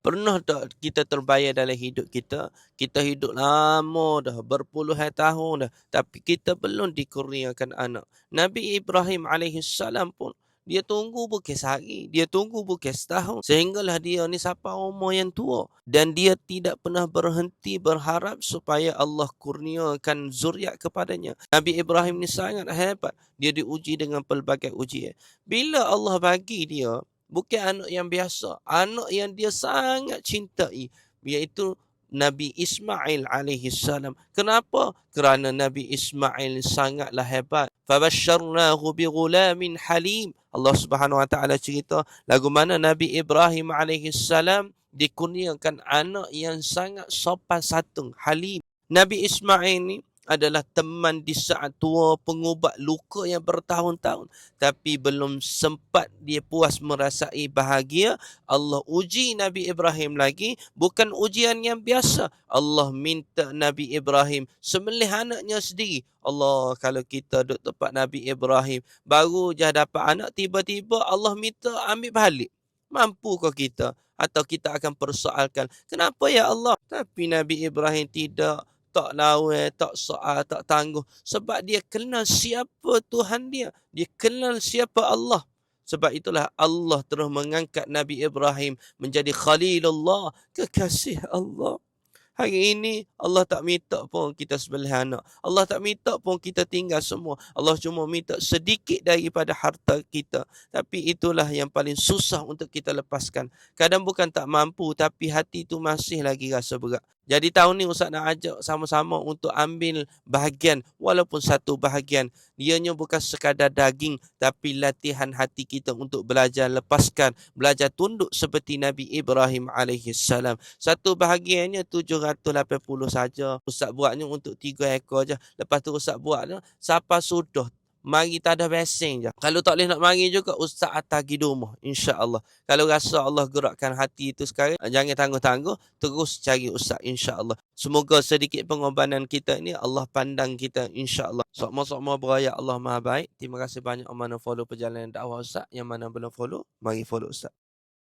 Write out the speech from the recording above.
Pernah tak kita terbayar dalam hidup kita, kita hidup lama dah, berpuluhan tahun dah, tapi kita belum dikurniakan anak. Nabi Ibrahim alaihissalam pun, dia tunggu bukan sehari, dia tunggu bukan setahun. Sehinggalah dia ni sampai umur yang tua. Dan dia tidak pernah berhenti berharap supaya Allah kurniakan zuriat kepadanya. Nabi Ibrahim ni sangat hebat. Dia diuji dengan pelbagai ujian. Bila Allah bagi dia, bukan anak yang biasa, anak yang dia sangat cintai, iaitu Nabi Ismail alaihi salam. Kenapa? Kerana Nabi Ismail sangatlah hebat. Fabasyarnahu bighulamin halim. Allah Subhanahu wa taala cerita lagu mana Nabi Ibrahim alaihi salam dikurniakan anak yang sangat sopan santun, halim. Nabi Ismail ni adalah teman di saat tua, pengubat luka yang bertahun-tahun. Tapi belum sempat dia puas merasai bahagia, Allah uji Nabi Ibrahim lagi. Bukan ujian yang biasa. Allah minta Nabi Ibrahim sembelih anaknya sendiri. Allah, kalau kita duduk tempat Nabi Ibrahim, baru je dapat anak, tiba-tiba Allah minta ambil balik. Mampukah kita? Atau kita akan persoalkan, kenapa ya Allah? Tapi Nabi Ibrahim tidak, tak lawan, tak soal, tak tangguh. Sebab dia kenal siapa Tuhan dia. Dia kenal siapa Allah. Sebab itulah Allah terus mengangkat Nabi Ibrahim menjadi Khalilullah, kekasih Allah. Hari ini Allah tak minta pun kita sembelih anak. Allah tak minta pun kita tinggal semua. Allah cuma minta sedikit daripada harta kita. Tapi itulah yang paling susah untuk kita lepaskan. Kadang bukan tak mampu, tapi hati itu masih lagi rasa berat. Jadi tahun ni Ustaz nak ajak sama-sama untuk ambil bahagian, walaupun satu bahagian. Ianya bukan sekadar daging, tapi latihan hati kita untuk belajar lepaskan, belajar tunduk seperti Nabi Ibrahim alaihissalam. Satu bahagiannya 780 saja. Ustaz buatnya untuk 3 ekor je. Lepas tu Ustaz buatnya siapa sudah, mari tak ada basing je. Kalau tak boleh nak mari juga, Ustaz atas pergi rumah, insya-Allah. Kalau rasa Allah gerakkan hati itu sekarang, jangan tangguh-tangguh, terus cari Ustaz, insya-Allah. Semoga sedikit pengorbanan kita ini Allah pandang kita, insya-Allah. Sokma-sokma beraya Allah Maha Baik. Terima kasih banyak yang mana follow perjalanan dakwah Ustaz. Yang mana belum follow, mari follow Ustaz.